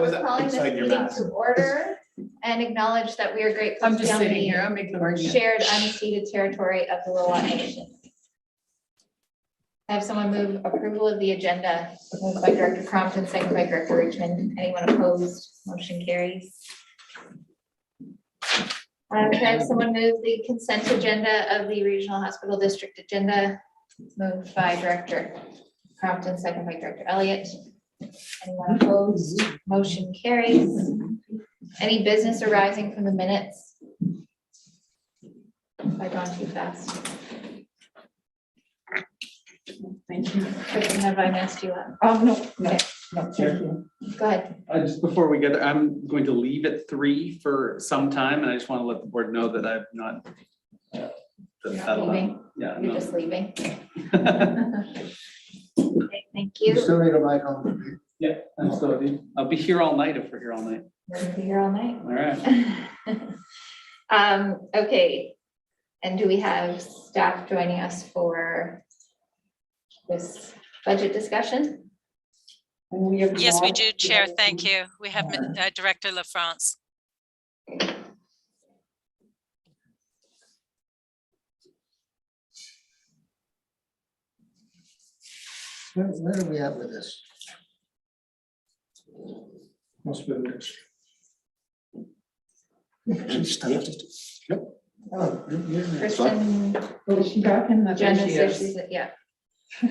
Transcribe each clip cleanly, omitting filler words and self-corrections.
We're calling this inside your meeting mask. to order and acknowledge that we are grateful I'm to be just on the sitting here, I'm ignoring you. shared unceded territory of the Lillooet Nation. I have someone move approval of the agenda, moved by Director Crompton, second by Director Richmond. Anyone opposed? Motion carries. Can I have someone move the consent agenda of the Regional Hospital District agenda, moved by Director Crompton, second by Director Elliott. Anyone opposed? Motion carries. Any business arising from the minutes? Have I gone too fast? Thank you. Kristen, have I messed you up? Oh, no, Okay, no, thank you. go ahead. Just before we get there, I'm going to leave at 3 for some time, and I just want to let the board know that I've not. Leaving? Yeah. You're no. just leaving. Okay, thank You you. still need a mic on. Yeah, I'm still. I'll be here all night if we're here all night. We're gonna be here all night. All right. Okay. And do we have staff joining us for this budget discussion? Yes, we do, Chair. Thank you. We have Director LaFrance. Where are we at with this? Must be next. Yep. Oh, Kristen, Is she back in the? Jenna says she's, yeah. She's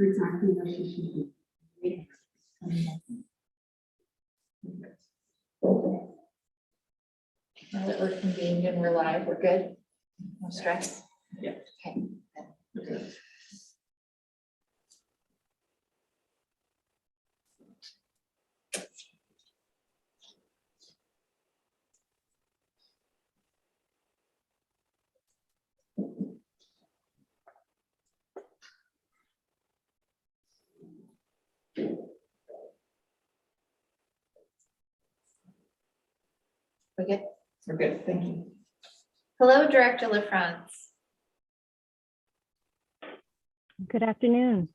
exactly where she should be. Now that we're convened and we're live, we're good? No stress? Yeah. Okay. We're good? We're good, thank you. Hello, Director LaFrance. Good afternoon.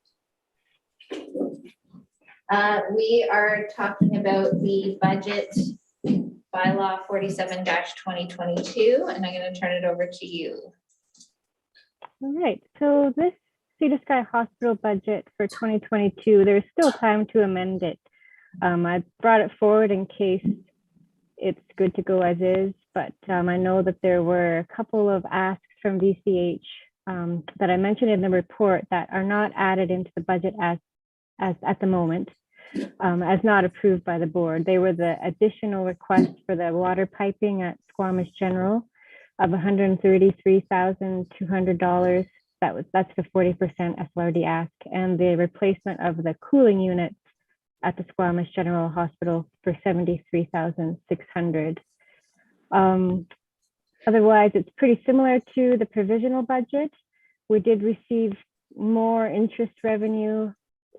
We are talking about the budget bylaw 47-2022, and I'm going to turn it over to you. All right, so this Sea to Sky Hospital budget for 2022, there's still time to amend it. I brought it forward in case it's good to go as is, but I know that there were a couple of asks from VCH that I mentioned in the report that are not added into the budget as at the moment, as not approved by the board. They were the additional request for the water piping at Squamish General of $133,200. That's the 40% SLRD ask, and the replacement of the cooling units at the Squamish General Hospital for $73,600. Otherwise, it's pretty similar to the provisional budget. We did receive more interest revenue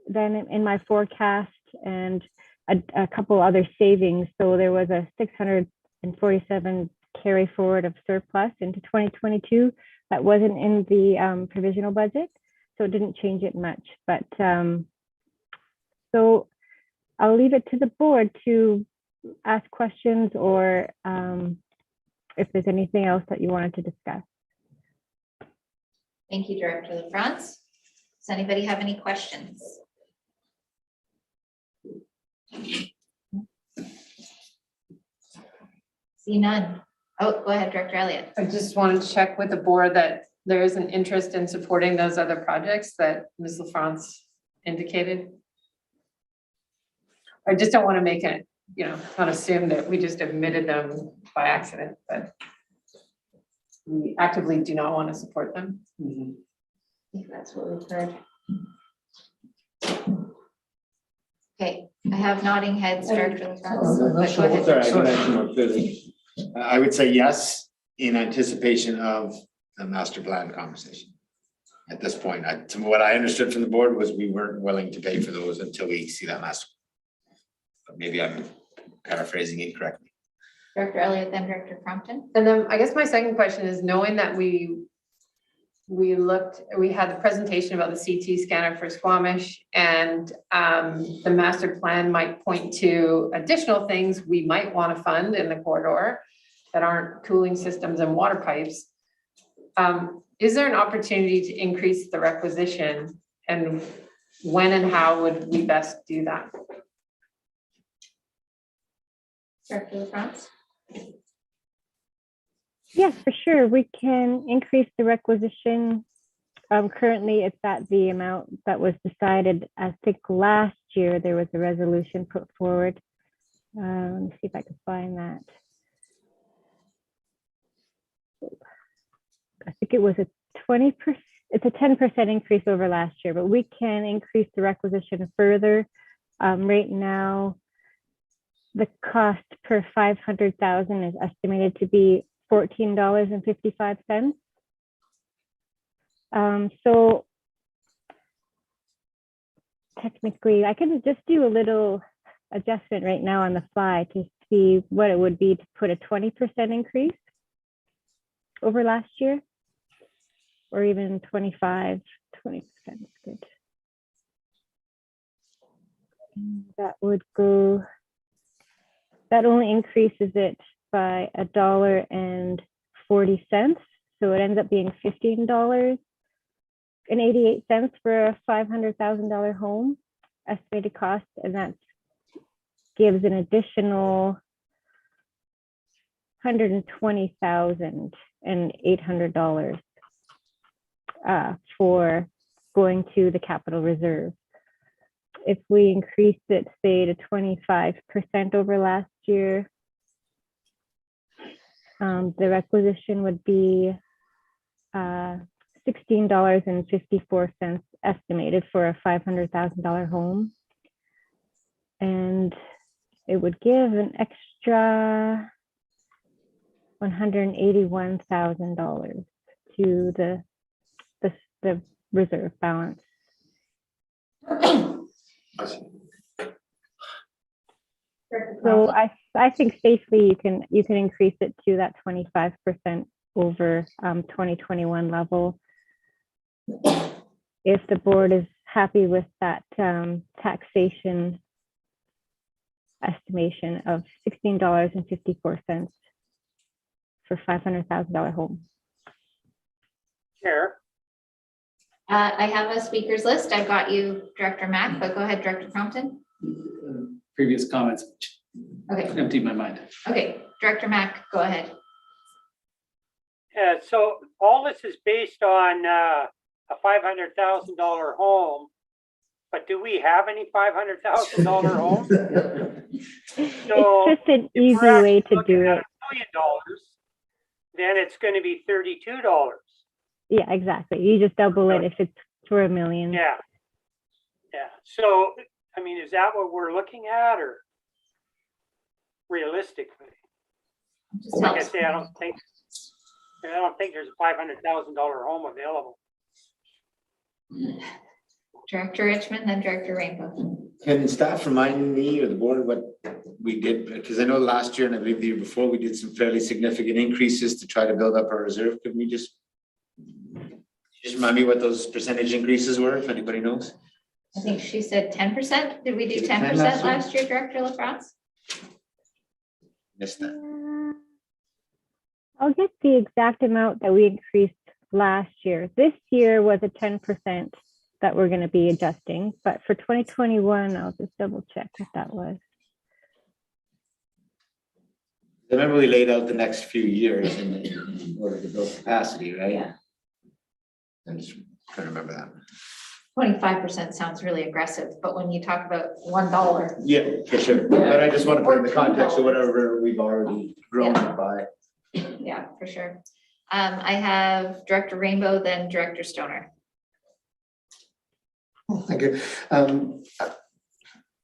than in my forecast and a couple other savings. So there was a 647 carry forward of surplus into 2022 that wasn't in the provisional budget. So it didn't change it much, but so I'll leave it to the board to ask questions or if there's anything else that you wanted to discuss. Thank you, Director LaFrance. Does anybody have any questions? See none. Oh, go ahead, Director Elliott. I just wanted to check with the board that there is an interest in supporting those other projects that Ms. LaFrance indicated. I just don't want to make it, not assume that we just omitted them by accident, but we actively do not want to support them. I think that's what we've heard. Okay, I have nodding heads, Director LaFrance. Go ahead. Sorry, I can mention more clearly. I would say yes, in anticipation of the master plan conversation. At this point, to what I understood from the board was we weren't willing to pay for those until we see that master. But maybe I'm paraphrasing incorrectly. Director Elliott, then Director Crompton. And then I guess my second question is, knowing that we we had the presentation about the CT scanner for Squamish, and the master plan might point to additional things we might want to fund in the corridor that aren't cooling systems and water pipes. Is there an opportunity to increase the requisition, and when and how would we best do that? Director LaFrance? Yes, for sure. We can increase the requisition. Currently, it's at the amount that was decided. I think last year there was a resolution put forward. Let me see if I can find that. I think it was a 20%, it's a 10% increase over last year, but we can increase the requisition further. Right now, the cost per 500,000 is estimated to be $14.55. So technically, I can just do a little adjustment right now on the fly to see what it would be to put a 20% increase over last year, or even 20% is good. And that would go, that only increases it by $1.40. So it ends up being $15.88 for a $500,000 home estimated cost, and that gives an additional $120,800 for going to the capital reserve. If we increase it, say, to 25% over last year, the requisition would be $16.54 estimated for a $500,000 home. And it would give an extra $181,000 to the reserve balance. So I think safely you can increase it to that 25% over 2021 level. If the board is happy with that taxation estimation of $16.54 for $500,000 home. Chair. I have a speakers list. I've got you, Director Mack, but go ahead, Director Crompton. Previous comments Okay, emptied my mind. okay, Director Mack, go ahead. So all this is based on a $500,000 home, but do we have any $500,000 homes? So It's just an if easy we're way actually to do looking at it. $1 million, then it's going to be $32. Yeah, exactly. You just double it if it's for $1 million. Yeah. Yeah. So, I mean, is that what we're looking at, or realistically? Just Like I helps. say, I don't think there's a $500,000 home available. Director Richmond, then Director Rainbow. Can staff remind me or the board what we did? Because I know last year and I believe the year before, we did some fairly significant increases to try to build up our reserve. Could we just remind me what those percentage increases were, if anybody knows? I think she said 10%. Did we do Did 10% 10 last year, Director LaFrance? Missed that. I'll get the exact amount that we increased last year. This year was a 10% that we're going to be adjusting, but for 2021, I'll just double check what that was. I remember we laid out the next few years in order to build capacity, right? Yeah. I'm just trying to remember that. 25% sounds really aggressive, but when you talk about $1, Yeah, for sure. But I just want to put in the context of whatever we've already grown by. yeah, for sure. I have Director Rainbow, then Director Stoner. Thank you.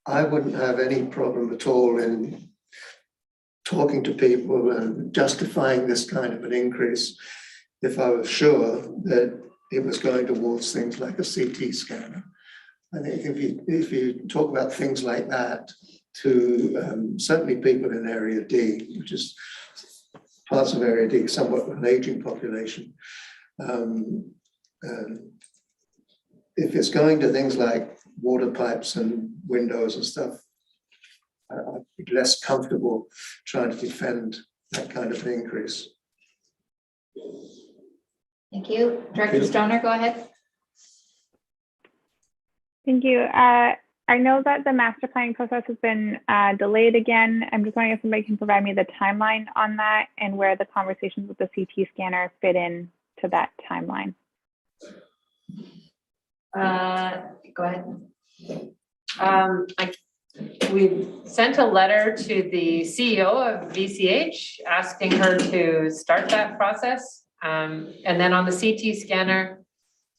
I wouldn't have any problem at all in talking to people and justifying this kind of an increase if I was sure that it was going towards things like a CT scanner. I think if you talk about things like that to certainly people in Area D, which is parts of Area D, somewhat an aging population, if it's going to things like water pipes and windows and stuff, I'd be less comfortable trying to defend that kind of an increase. Thank you. Director Stoner, go ahead. Thank you. I know that the master planning process has been delayed again. I'm just wondering if somebody can provide me the timeline on that and where the conversations with the CT scanner fit in to that timeline. Go ahead. We sent a letter to the CEO of VCH asking her to start that process. And then on the CT scanner,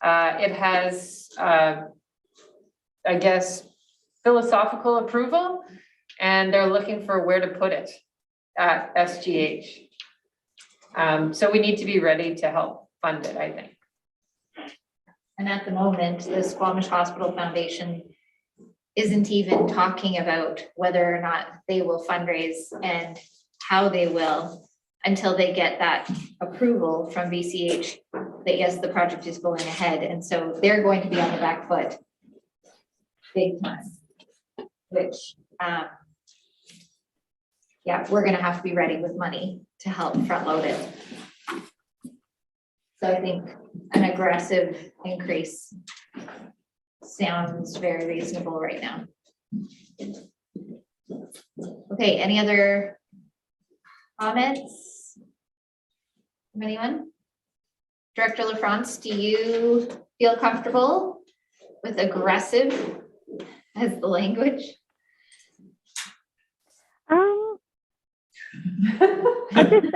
it has, I guess, philosophical approval, and they're looking for where to put it at SGH. So we need to be ready to help fund it, I think. And at the moment, the Squamish Hospital Foundation isn't even talking about whether or not they will fundraise and how they will until they get that approval from VCH that yes, the project is going ahead. And so they're going to be on the back foot big time, which, yeah, we're gonna have to be ready with money to help front load it. So I think an aggressive increase sounds very reasonable right now. Okay, any other comments from anyone? Director LaFrance, do you feel comfortable with aggressive as the language?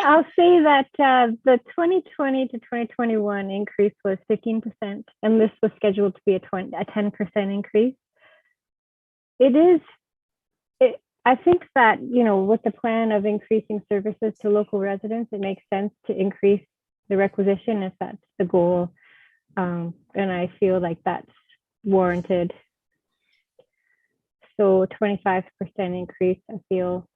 I'll say that the 2020 to 2021 increase was 15%, and this was scheduled to be a 10% increase. I think that, you know, with the plan of increasing services to local residents, it makes sense to increase the requisition if that's the goal. And I feel like that's warranted. So 25% increase, I feel,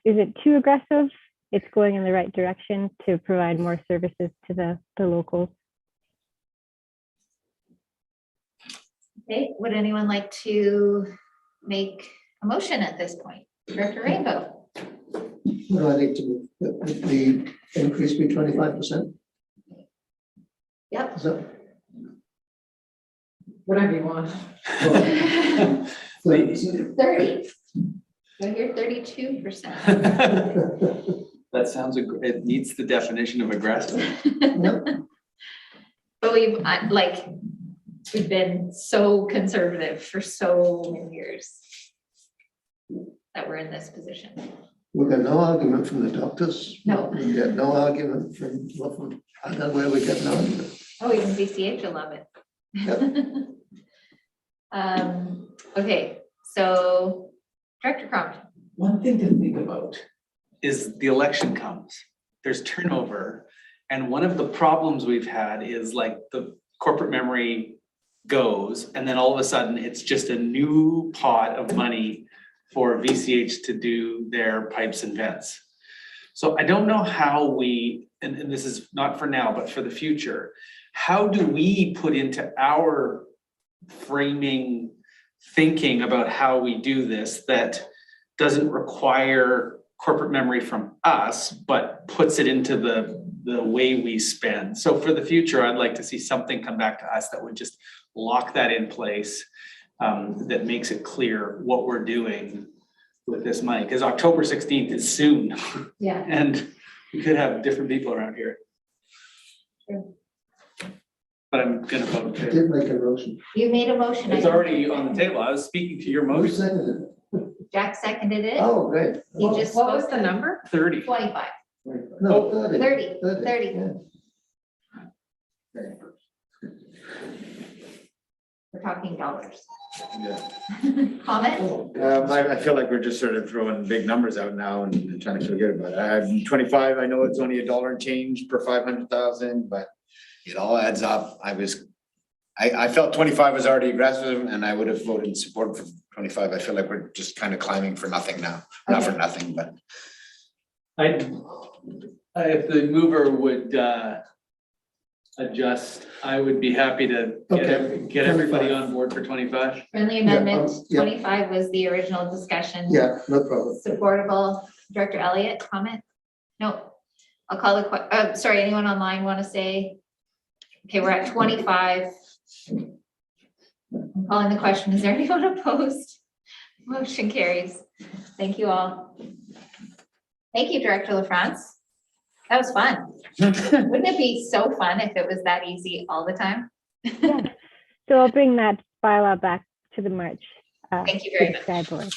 isn't too aggressive. It's going in the right direction to provide more services to the locals. Okay, would anyone like to make a motion at this point? Director Rainbow? What do I need to, the increase be 25%? Yep. Is that? Whatever you want. 30%? 30. I hear 32%. That sounds, it meets the definition of aggressive. But we've been so conservative for so many years that we're in this position. We got no argument from the doctors. No. We get no argument from, I don't know where we get an argument. Oh, even VCH will love it. Yep. Okay, so Director Crompton. One thing to think about is the election comes, there's turnover. And one of the problems we've had is like the corporate memory goes, and then all of a sudden it's just a new pot of money for VCH to do their pipes and vents. So I don't know how we, and this is not for now, but for the future, how do we put into our framing thinking about how we do this that doesn't require corporate memory from us, but puts it into the way we spend. So for the future, I'd like to see something come back to us that would just lock that in place, that makes it clear what we're doing with this money, because October 16th is soon. Yeah. And we could have different people around here. True. But I'm gonna vote. I did make a motion. You made a motion. It's already on the table. I was speaking to your Who motion. seconded it? Jack seconded it. Oh, great. He just What was spoke the to number? 30. 25. No, 30. 30. Yeah. We're talking dollars. Yeah. Comment? I feel like we're just sort of throwing big numbers out now and trying to feel good about it. 25, I know it's only $1 and change per 500,000, but it all adds up. I felt 25 was already aggressive and I would have voted in support for 25. I feel like we're just kind of climbing for nothing now. Not for nothing, but. If the mover would adjust. I would be happy to get everybody 25. on board for 25. Friendly Yeah, amendment, yeah. 25 was the original discussion. Yeah, no problem. Supportable. Director Elliott, comment? No. I'll call the, sorry, anyone online want to say? Okay, we're at 25. I'm calling the question. Is there anyone opposed? Motion carries. Thank you all. Thank you, Director LaFrance. That was fun. Wouldn't it be so fun if it was that easy all the time? Yeah. So I'll bring that bylaw back to the March. Thank you very much. Board.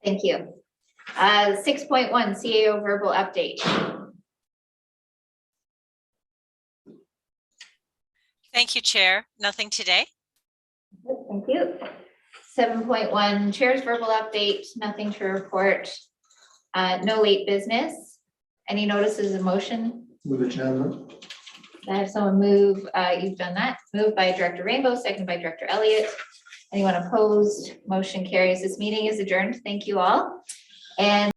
Thank you. 6.1 CAO verbal update. Thank you, Chair. Nothing today. Thank you. 7.1 Chair's verbal update, nothing to report. No late business. Any notices of motion? Move adjournment. I have someone move, you've done that. Moved by Director Rainbow, second by Director Elliott. Anyone opposed? Motion carries. This meeting is adjourned. Thank you all. And